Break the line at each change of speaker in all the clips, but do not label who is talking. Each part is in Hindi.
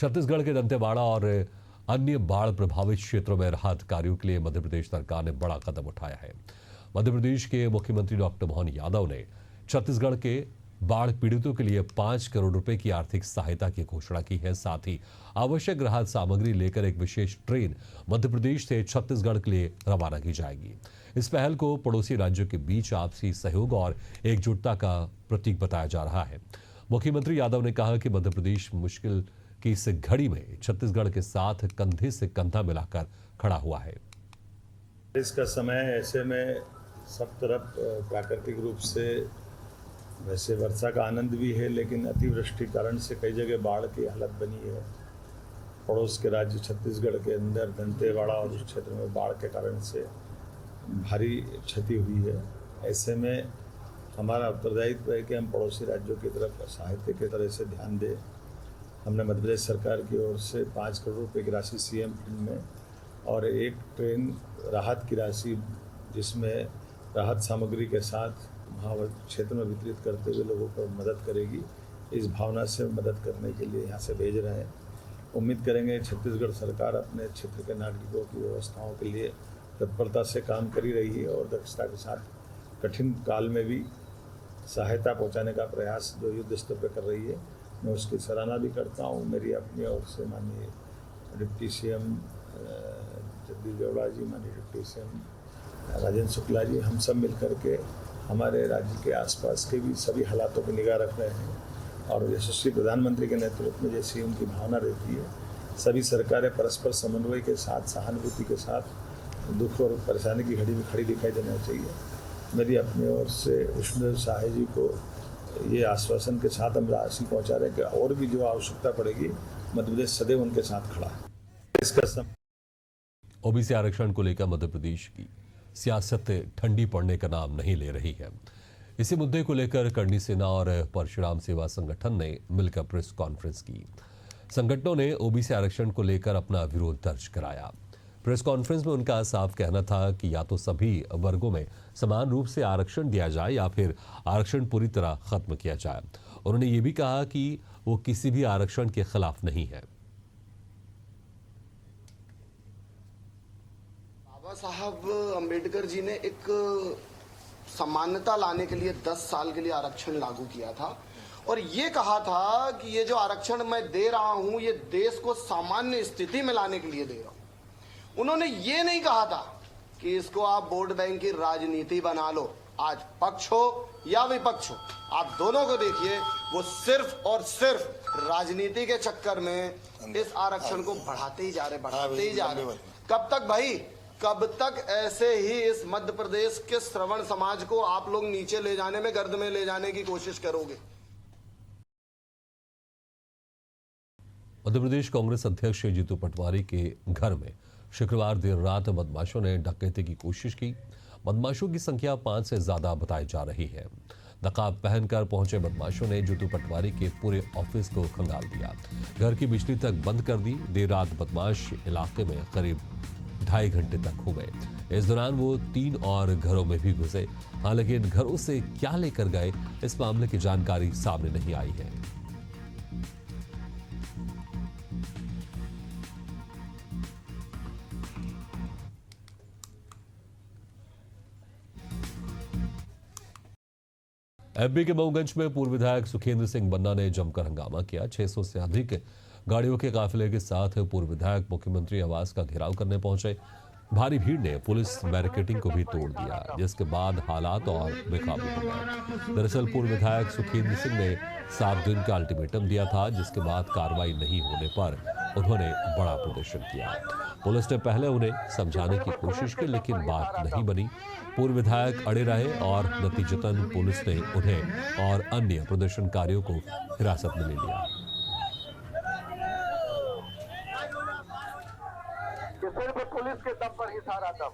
छत्तीसगढ़ के दंतेवाड़ा और अन्य बाढ़ प्रभावित क्षेत्रों में राहत कार्यों के लिए मध्य प्रदेश सरकार ने बड़ा कदम उठाया है। मध्य प्रदेश के मुख्यमंत्री डॉक्टर मोहन यादव ने छत्तीसगढ़ के बाढ़ पीड़ितों के लिए 5 करोड़ रुपए की आर्थिक सहायता की घोषणा की है। साथ ही आवश्यक राहत सामग्री लेकर एक विशेष ट्रेन मध्य प्रदेश से छत्तीसगढ़ के लिए रवाना की जाएगी। इस पहल को पड़ोसी राज्यों के बीच आपसी सहयोग और एकजुटता का प्रतीक बताया जा रहा है। मुख्यमंत्री यादव ने कहा कि मध्य प्रदेश मुश्किल की इस घड़ी में छत्तीसगढ़ के साथ कंधे से कंधा मिलाकर खड़ा हुआ है।
इसका समय ऐसे में सब तरफ प्राकृतिक रूप से वैसे वर्षा का आनंद भी है, लेकिन अतिवृष्टि कारण से कई जगह बाढ़ की हालत बनी है। पड़ोस के राज्य छत्तीसगढ़ के अंदर दंतेवाड़ा और उस क्षेत्र में बाढ़ के कारण से भारी क्षति हुई है। ऐसे में हमारा उत्तरदायित्व है कि हम पड़ोसी राज्यों की तरफ सहायता की तरह से ध्यान दें। हमने मध्य प्रदेश सरकार की ओर से 5 करोड़ रुपये की राशि सीएम फंड में और एक ट्रेन राहत की राशि, जिसमें राहत सामग्री के साथ वहाँ क्षेत्र में वितरित करते हुए लोगों को मदद करेगी, इस भावना से मदद करने के लिए यहाँ से भेज रहे हैं। उम्मीद करेंगे छत्तीसगढ़ सरकार अपने क्षेत्र के नागरिकों की व्यवस्थाओं के लिए तत्परता से काम कर ही रही है और दक्षता के साथ कठिन काल में भी सहायता पहुँचाने का प्रयास जो युद्ध स्तर पर कर रही है, मैं उसकी सराहना भी करता हूँ। मेरी अपनी ओर से माननीय डिप्टी सीएम जगदीश देवड़ा जी, माननीय डिप्टी सीएम राजेंद्र शुक्ला जी, हम सब मिलकर के हमारे राज्य के आसपास के भी सभी हालातों पर निगाह रख रहे हैं और यशस्वी प्रधानमंत्री के नेतृत्व में जैसी उनकी भावना रहती है, सभी सरकारें परस्पर समन्वय के साथ, सहानुभूति के साथ दुख और परेशानी की घड़ी में खड़ी दिखाई देना चाहिए। मेरी अपनी ओर से विष्णुदेव साहे जी को ये आश्वासन के साथ हम राशि पहुँचा रहे हैं कि और भी जो आवश्यकता पड़ेगी मध्य प्रदेश सदैव उनके साथ खड़ा है। इसका
ओबीसी आरक्षण को लेकर मध्य प्रदेश की सियासत ठंडी पड़ने का नाम नहीं ले रही है। इसी मुद्दे को लेकर करणी सेना और परशुराम सेवा संगठन ने मिलकर प्रेस कॉन्फ्रेंस की। संगठनों ने ओबीसी आरक्षण को लेकर अपना विरोध दर्ज कराया। प्रेस कॉन्फ्रेंस में उनका साफ कहना था कि या तो सभी वर्गों में समान रूप से आरक्षण दिया जाए या फिर आरक्षण पूरी तरह खत्म किया जाए। उन्होंने ये भी कहा कि वो किसी भी आरक्षण के खिलाफ नहीं है।
बाबा साहब अंबेडकर जी ने एक समानता लाने के लिए 10 साल के लिए आरक्षण लागू किया था और ये कहा था कि ये जो आरक्षण मैं दे रहा हूं ये देश को सामान्य स्थिति में लाने के लिए दे रहा हूं। उन्होंने ये नहीं कहा था कि इसको आप वोट बैंक की राजनीति बना लो। आज पक्ष हो या विपक्ष हो, आप दोनों को देखिए, वो सिर्फ और सिर्फ राजनीति के चक्कर में इस आरक्षण को बढ़ाते ही जा रहे। कब तक भाई, कब तक ऐसे ही इस मध्य प्रदेश के श्रवण समाज को आप लोग नीचे ले जाने में, गर्द में ले जाने की कोशिश करोगे?
मध्य प्रदेश कांग्रेस अध्यक्ष जीतू पटवारी के घर में शुक्रवार देर रात बदमाशों ने डकैती की कोशिश की। बदमाशों की संख्या 5 से ज्यादा बताई जा रही है। नकाब पहनकर पहुंचे बदमाशों ने जीतू पटवारी के पूरे ऑफिस को खंगाल दिया, घर की बिजली तक बंद कर दी। देर रात बदमाश इलाके में करीब 2.5 घंटे तक घूमे। इस दौरान वो 3 और घरों में भी घुसे। हालांकि इन घरों से क्या लेकर गए, इस मामले की जानकारी सामने नहीं आई है। एमपी के मऊगंज में पूर्व विधायक सुखेंद्र सिंह बन्ना ने जमकर हंगामा किया। 600 से अधिक गाड़ियों के काफिले के साथ पूर्व विधायक मुख्यमंत्री आवास का घेराव करने पहुंचे। भारी भीड़ ने पुलिस बैरिकेडिंग को भी तोड़ दिया, जिसके बाद हालात और बेकाबू हो गए। दरअसल पूर्व विधायक सुखेंद्र सिंह ने 7 दिन का अल्टीमेटम दिया था, जिसके बाद कार्रवाई नहीं होने पर उन्होंने बड़ा प्रदर्शन किया। पुलिस ने पहले उन्हें समझाने की कोशिश की, लेकिन बात नहीं बनी। पूर्व विधायक अड़े रहे और नतीजतन पुलिस ने उन्हें और अन्य प्रदर्शनकारियों को हिरासत में ले लिया।
पुलिस के दम पर ही सारा दम।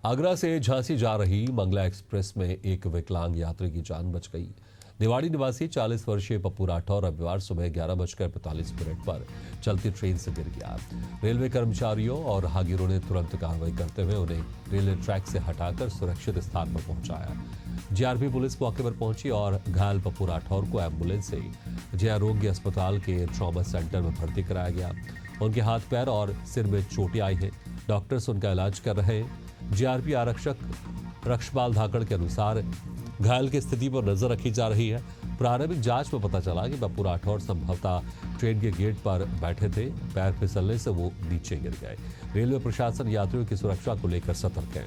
आगरा से झांसी जा रही मंगला एक्सप्रेस में एक विकलांग यात्री की जान बच गई। निवाड़ी निवासी 40 वर्षीय पप्पू राठौर रविवार सुबह 11:45 पर चलती ट्रेन से गिर गया। रेलवे कर्मचारियों और राहगीरों ने तुरंत कार्रवाई करते हुए उन्हें रेलवे ट्रैक से हटाकर सुरक्षित स्थान पर पहुंचाया। जीआरपी पुलिस मौके पर पहुंची और घायल पप्पू राठौर को एम्बुलेंस से जय आरोग्य अस्पताल के ट्रॉमा सेंटर में भर्ती कराया गया। उनके हाथ पैर और सिर में चोटें आई हैं। डॉक्टर्स उनका इलाज कर रहे हैं। जीआरपी आरक्षक रक्षपाल धाकड़ के अनुसार घायल की स्थिति पर नजर रखी जा रही है। प्रारंभिक जांच में पता चला कि पप्पू राठौर संभवतः ट्रेन के गेट पर बैठे थे। पैर फिसलने से वो नीचे गिर गए। रेलवे प्रशासन यात्रियों की सुरक्षा को लेकर सतर्क है।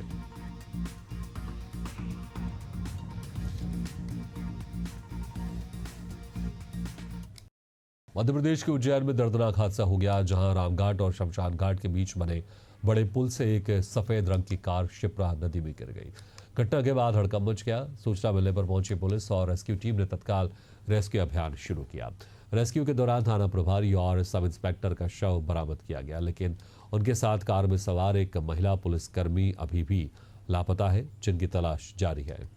मध्य प्रदेश के उज्जैन में दर्दनाक हादसा हो गया, जहां रामघाट और शमशान घाट के बीच बने बड़े पुल से एक सफेद रंग की कार शिप्रा नदी में गिर गई। घटना के बाद हड़कंप मच गया। सूचना मिलने पर पहुंची पुलिस और रेस्क्यू टीम ने तत्काल रेस्क्यू अभियान शुरू किया। रेस्क्यू के दौरान थाना प्रभारी और सब इंस्पेक्टर का शव बरामद किया गया, लेकिन उनके साथ कार में सवार एक महिला पुलिसकर्मी अभी भी लापता है, जिनकी तलाश जारी है।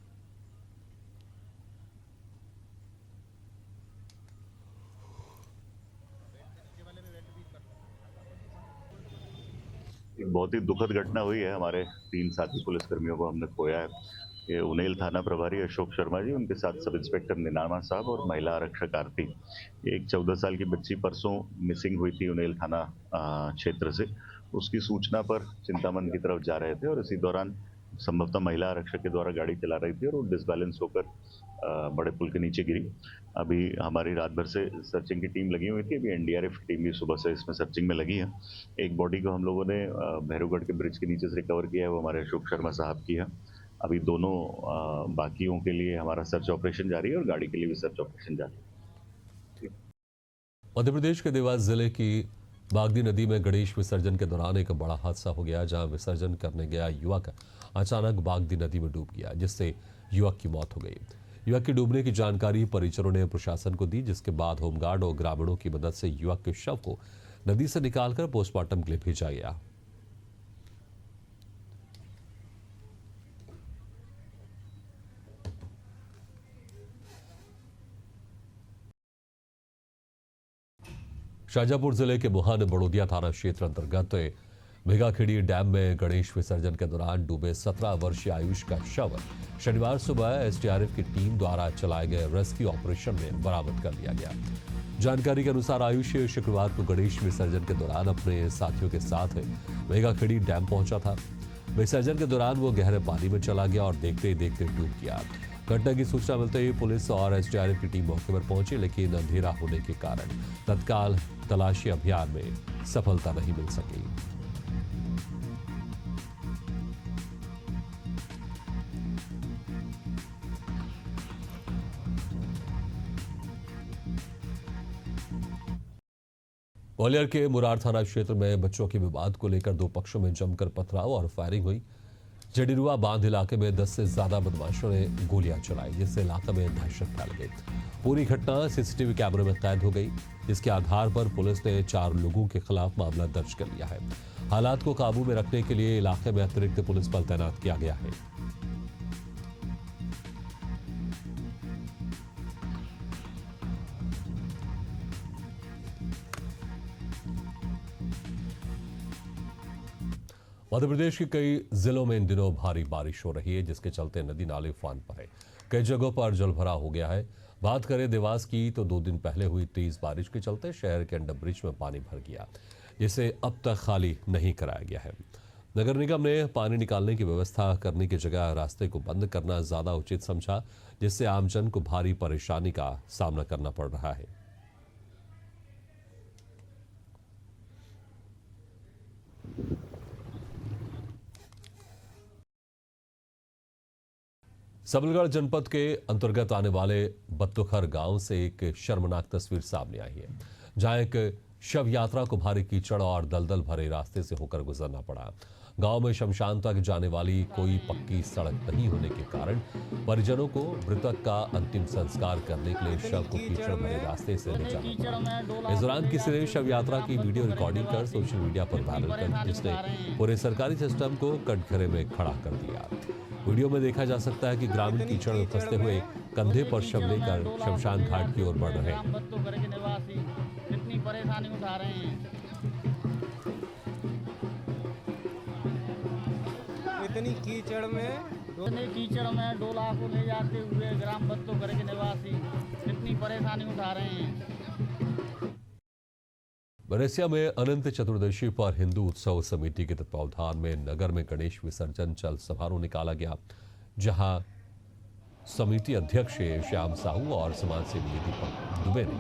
एक बहुत ही दुखद घटना हुई है। हमारे 3 साथी पुलिसकर्मियों को हमने खोया है। ये उनेल थाना प्रभारी अशोक शर्मा जी, उनके साथ सब इंस्पेक्टर निनामा साहब और महिला आरक्षक आरती। एक 14 साल की बच्ची परसों मिसिंग हुई थी उनेल थाना क्षेत्र से। उसकी सूचना पर चिंतामन की तरफ जा रहे थे और इसी दौरान संभवतः महिला आरक्षक के द्वारा गाड़ी चला रही थी और वो डिसबैलेंस होकर बड़े पुल के नीचे गिरी। अभी हमारी रात भर से सर्चिंग की टीम लगी हुई थी। अभी एनडीआरएफ की टीम भी सुबह से इसमें सर्चिंग में लगी है। एक बॉडी को हम लोगों ने भैरवगढ़ के ब्रिज के नीचे से रिकवर किया है, वो हमारे अशोक शर्मा साहब की है। अभी दोनों बाकियों के लिए हमारा सर्च ऑपरेशन जारी है और गाड़ी के लिए भी सर्च ऑपरेशन जारी है।
मध्य प्रदेश के देवास जिले की बागदी नदी में गणेश विसर्जन के दौरान एक बड़ा हादसा हो गया, जहां विसर्जन करने गया युवक अचानक बागदी नदी में डूब गया, जिससे युवक की मौत हो गई। युवक के डूबने की जानकारी परिजनों ने प्रशासन को दी, जिसके बाद होमगार्ड और ग्रामीणों की मदद से युवक के शव को नदी से निकालकर पोस्टमार्टम के लिए भेजा गया। शाजापुर जिले के मुहान बड़ोदिया थाना क्षेत्र अंतर्गत भिगाखेड़ी डैम में गणेश विसर्जन के दौरान डूबे 17 वर्षीय आयुष का शव शनिवार सुबह एसडीआरएफ की टीम द्वारा चलाए गए रेस्क्यू ऑपरेशन में बरामद कर लिया गया। जानकारी के अनुसार आयुष शुक्रवार को गणेश विसर्जन के दौरान अपने साथियों के साथ भिगाखेड़ी डैम पहुंचा था। विसर्जन के दौरान वो गहरे पानी में चला गया और देखते ही देखते डूब गया। घटना की सूचना मिलते ही पुलिस और एसडीआरएफ की टीम मौके पर पहुंची, लेकिन अंधेरा होने के कारण तत्काल तलाशी अभियान में सफलता नहीं मिल सकी। ग्वालियर के मुरार थाना क्षेत्र में बच्चों के विवाद को लेकर 2 पक्षों में जमकर पथराव और फायरिंग हुई। जडिरुआ बांध इलाके में 10 से ज्यादा बदमाशों ने गोलियां चलाई, जिससे इलाके में दहशत फैल गई। पूरी घटना सीसीटीवी कैमरे में कैद हो गई, जिसके आधार पर पुलिस ने 4 लोगों के खिलाफ मामला दर्ज कर लिया है। हालात को काबू में रखने के लिए इलाके में अतिरिक्त पुलिस बल तैनात किया गया है। मध्य प्रदेश के कई जिलों में इन दिनों भारी बारिश हो रही है, जिसके चलते नदी नाले उफान पर है। कई जगहों पर जलभराव हो गया है। बात करें देवास की तो 2 दिन पहले हुई तेज बारिश के चलते शहर के अंडर ब्रिज में पानी भर गया, जिसे अब तक खाली नहीं कराया गया है। नगर निगम ने पानी निकालने की व्यवस्था करने की जगह रास्ते को बंद करना ज्यादा उचित समझा, जिससे आमजन को भारी परेशानी का सामना करना पड़ रहा है। सबलगढ़ जनपद के अंतर्गत आने वाले बत्तुखर गांव से एक शर्मनाक तस्वीर सामने आई है, जहां एक शव यात्रा को भारी कीचड़ और दलदल भरे रास्ते से होकर गुजरना पड़ा। गांव में शमशान तक जाने वाली कोई पक्की सड़क नहीं होने के कारण परिजनों को मृतक का अंतिम संस्कार करने के लिए शव को कीचड़ भरे रास्ते से ले जाना पड़ा। इस दौरान किसी ने शव यात्रा की वीडियो रिकॉर्डिंग कर सोशल मीडिया पर वायरल कर दी, जिसने पूरे सरकारी सिस्टम को कटघरे में खड़ा कर दिया। वीडियो में देखा जा सकता है कि ग्रामीण कीचड़ में फंसते हुए कंधे पर शव लेकर शमशान घाट की ओर बढ़ रहे हैं।
कितनी परेशानी उठा रहे हैं।
इतनी कीचड़ में डोला को ले जाते हुए ग्राम बत्तोगर के निवासी कितनी परेशानी उठा रहे हैं।
बरेसिया में अनंत चतुर्दशी पर हिंदू उत्सव समिति के तत्वावधान में नगर में गणेश विसर्जन चल समारोह निकाला गया, जहां समिति अध्यक्ष श्याम साहू और समाज सेवी दीपक दुबे ने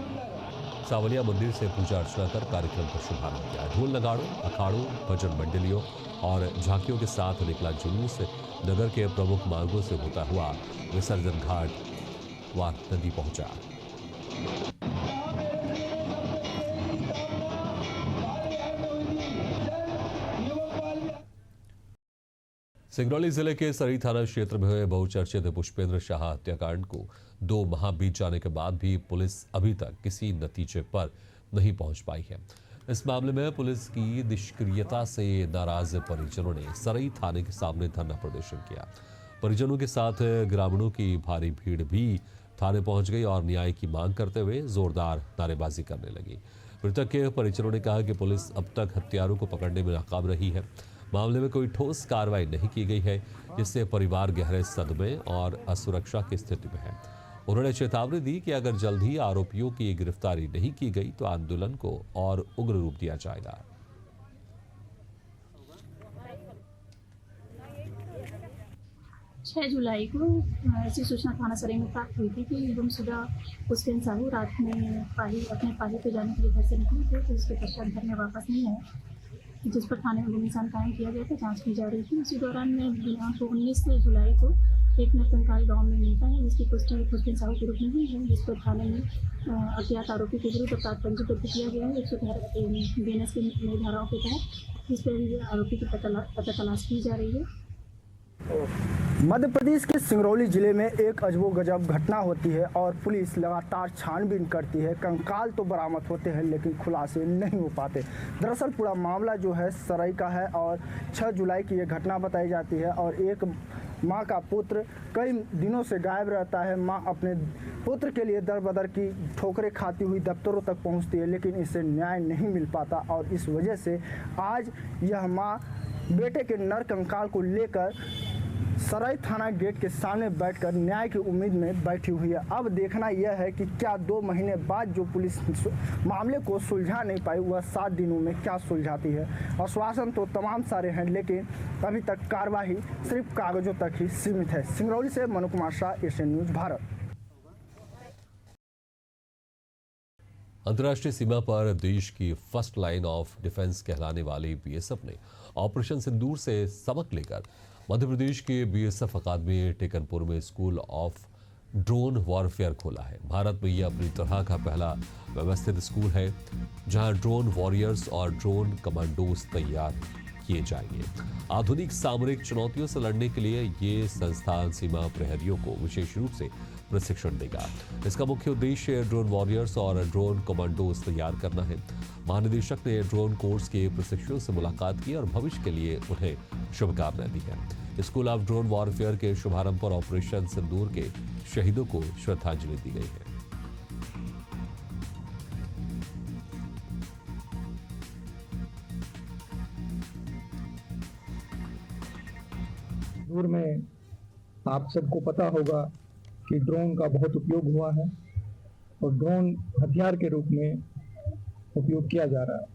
सावलिया मंदिर से पूजा अर्चना कर कार्यक्रम का शुभारंभ किया। ढोल नगाड़ों, अखाड़ों, भजन मंडलियों और झांकियों के साथ निकला जुलूस नगर के प्रमुख मार्गों से होता हुआ विसर्जन घाट व नदी पहुंचा। सिंगरौली जिले के सरी थाना क्षेत्र में हुए बहुचर्चित पुष्पेंद्र शाह हत्याकांड को 2 माह बीत जाने के बाद भी पुलिस अभी तक किसी नतीजे पर नहीं पहुंच पाई है। इस मामले में पुलिस की निष्क्रियता से नाराज परिजनों ने सरी थाने के सामने धरना प्रदर्शन किया। परिजनों के साथ ग्रामीणों की भारी भीड़ भी थाने पहुंच गई और न्याय की मांग करते हुए जोरदार नारेबाजी करने लगी। मृतक के परिजनों ने कहा कि पुलिस अब तक हत्यारों को पकड़ने में नाकाम रही है। मामले में कोई ठोस कार्रवाई नहीं की गई है, जिससे परिवार गहरे सदमे और असुरक्षा की स्थिति में है। उन्होंने चेतावनी दी कि अगर जल्द ही आरोपियों की गिरफ्तारी नहीं की गई तो आंदोलन को और उग्र रूप दिया जाएगा।
6 जुलाई को ऐसी सूचना थाना सराय में प्राप्त हुई थी कि गुमशुदा पुष्पेंद्र साहू रात में अपने पाली पे जाने के लिए घर से निकले थे, तो उसके पश्चात घर में वापस नहीं आए, जिस पर थाने में गुमनिशान कायम किया गया था। जांच की जा रही थी। उसी दौरान में दिनांक 19 जुलाई को एक नरकंकाल गांव में मिलता है, जिसकी पुष्टि पुष्पेंद्र साहू के रूप में हुई है, जिस पर थाने में अज्ञात आरोपी के विरुद्ध अपराध पंजीबद्ध किया गया है 113 बीएनएस की नई धाराओं के तहत, जिस पर आरोपी की पता तलाश की जा रही है।
मध्य प्रदेश के सिंगरौली जिले में एक अजबो-गजब घटना होती है और पुलिस लगातार छानबीन करती है। कंकाल तो बरामद होते हैं लेकिन खुलासे नहीं हो पाते। दरअसल पूरा मामला जो है सराय का है और 6 जुलाई की ये घटना बताई जाती है और एक माँ का पुत्र कई दिनों से गायब रहता है। माँ अपने पुत्र के लिए दर बदर की ठोकरें खाती हुई दफ्तरों तक पहुँचती है, लेकिन इसे न्याय नहीं मिल पाता और इस वजह से आज यह माँ बेटे के नर कंकाल को लेकर सराय थाना गेट के सामने बैठकर न्याय की उम्मीद में बैठी हुई है। अब देखना यह है कि क्या 2 महीने बाद जो पुलिस मामले को सुलझा नहीं पाई, वह 7 दिनों में क्या सुलझाती है। आश्वासन तो तमाम सारे हैं, लेकिन अभी तक कार्रवाई सिर्फ कागजों तक ही सीमित है। सिंगरौली से मनु कुमार शाह, एशियन न्यूज भारत।
अंतर्राष्ट्रीय सीमा पर देश की फर्स्ट लाइन ऑफ डिफेंस कहलाने वाली बीएसएफ ने ऑपरेशन सिंदूर से सबक लेकर मध्य प्रदेश के बीएसएफ अकादमी टेकनपुर में स्कूल ऑफ ड्रोन वॉरफेयर खोला है। भारत में यह अपनी तरह का पहला व्यवस्थित स्कूल है, जहां ड्रोन वॉरियर्स और ड्रोन कमांडोज तैयार किए जाएंगे। आधुनिक सामरिक चुनौतियों से लड़ने के लिए ये संस्थान सीमा प्रहरियों को विशेष रूप से प्रशिक्षण देगा। इसका मुख्य उद्देश्य ड्रोन वॉरियर्स और ड्रोन कमांडोज तैयार करना है। महानिदेशक ने ड्रोन कोर्स के प्रशिक्षुओं से मुलाकात की और भविष्य के लिए उन्हें शुभकामनाएं दी है। स्कूल ऑफ ड्रोन वॉरफेयर के शुभारंभ पर ऑपरेशन सिंदूर के शहीदों को श्रद्धांजलि दी गई है।
सिंदूर में आप सबको पता होगा कि ड्रोन का बहुत उपयोग हुआ है और ड्रोन हथियार के रूप में उपयोग किया जा रहा है।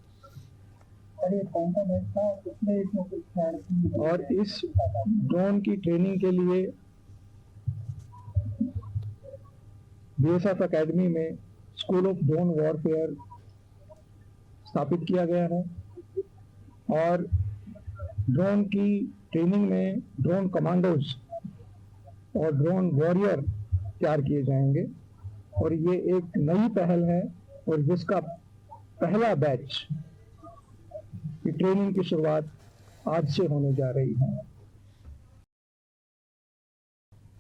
और इस ड्रोन की ट्रेनिंग के लिए बीएसएफ एकेडमी में स्कूल ऑफ ड्रोन वॉरफेयर स्थापित किया गया है और ड्रोन की ट्रेनिंग में ड्रोन कमांडोज और ड्रोन वॉरियर तैयार किए जाएंगे और ये एक नई पहल है और जिसका पहला बैच की ट्रेनिंग की शुरुआत आज से होने जा रही हैं।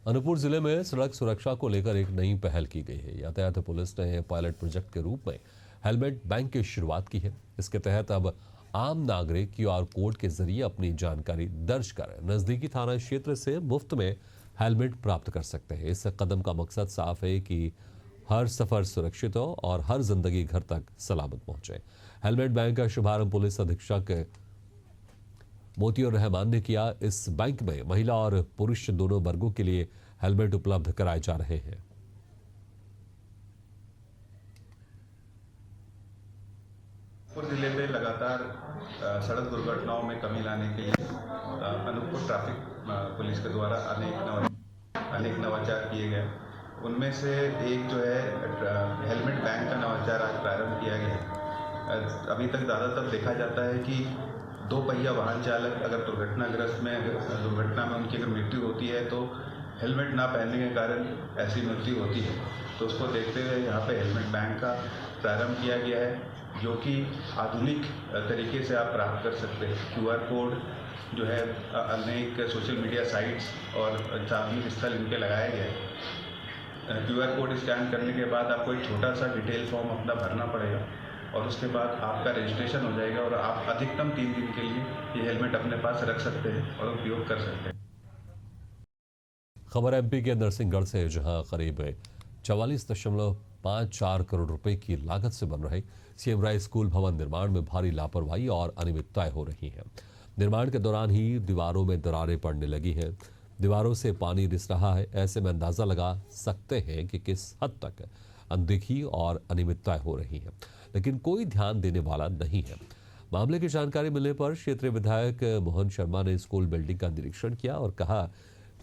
अनूपपुर जिले में सड़क सुरक्षा को लेकर एक नई पहल की गई है। यातायात पुलिस ने पायलट प्रोजेक्ट के रूप में हेलमेट बैंक की शुरुआत की है। इसके तहत अब आम नागरिक QR कोड के जरिए अपनी जानकारी दर्ज कर नजदीकी थाना क्षेत्र से मुफ्त में हेलमेट प्राप्त कर सकते हैं। इस कदम का मकसद साफ है कि हर सफर सुरक्षित हो और हर जिंदगी घर तक सलामत पहुंचे। हेलमेट बैंक का शुभारंभ पुलिस अधीक्षक मोतियुर रहमान ने किया। इस बैंक में महिला और पुरुष दोनों वर्गों के लिए हेलमेट उपलब्ध कराए जा रहे हैं।
अनूपपुर जिले में लगातार सड़क दुर्घटनाओं में कमी लाने के लिए अनूपपुर ट्रैफिक पुलिस के द्वारा अनेक नवाचार किए गए। उनमें से एक जो है हेलमेट बैंक का नवाचार आज प्रारंभ किया गया। अभी तक ज़्यादातर देखा जाता है कि 2 पहिया वाहन चालक अगर दुर्घटना में उनकी अगर मृत्यु होती है तो हेलमेट ना पहनने के कारण ऐसी मृत्यु होती है। तो उसको देखते हुए यहाँ पे हेलमेट बैंक का प्रारंभ किया गया है, जो कि आधुनिक तरीके से आप प्राप्त कर सकते हैं। QR कोड जो है अनेक सोशल मीडिया साइट्स और सार्वजनिक स्थल इनके लगाए गए हैं। QR कोड स्कैन करने के बाद आपको एक छोटा सा डिटेल फॉर्म अपना भरना पड़ेगा और उसके बाद आपका रजिस्ट्रेशन हो जाएगा और आप अधिकतम 3 दिन के लिए ये हेलमेट अपने पास रख सकते हैं और उपयोग कर सकते हैं।
खबर MP के नरसिंहगढ़ से, जहां करीब 44.54 करोड़ रुपए की लागत से बन रहे CM राय स्कूल भवन निर्माण में भारी लापरवाही और अनियमितताएं हो रही हैं। निर्माण के दौरान ही दीवारों में दरारें पड़ने लगी हैं। दीवारों से पानी रिस रहा है। ऐसे में अंदाजा लगा सकते हैं कि किस हद तक अनदेखी और अनियमितताएं हो रही हैं, लेकिन कोई ध्यान देने वाला नहीं है। मामले की जानकारी मिलने पर क्षेत्रीय विधायक मोहन शर्मा ने स्कूल बिल्डिंग का निरीक्षण किया और कहा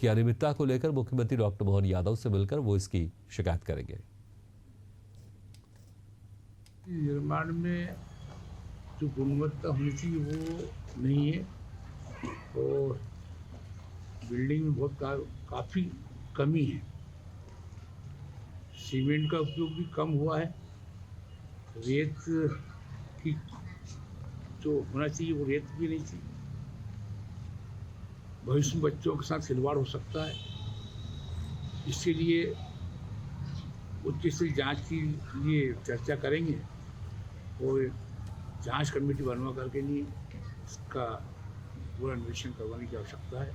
कि अनियमितता को लेकर मुख्यमंत्री डॉक्टर मोहन यादव से मिलकर वो इसकी शिकायत करेंगे।
निर्माण में जो गुणवत्ता होनी चाहिए वो नहीं है और बिल्डिंग में बहुत काफ़ी कमी है। सीमेंट का उपयोग भी कम हुआ है। रेत की जो होना चाहिए वो रेत भी नहीं थी। भविष्य में बच्चों के साथ खिलवाड़ हो सकता है। इसके लिए उच्च स्तरीय जांच के लिए चर्चा करेंगे और जांच कमेटी बनवा करके लिए इसका पूरा अन्वेषण करवाने की आवश्यकता है।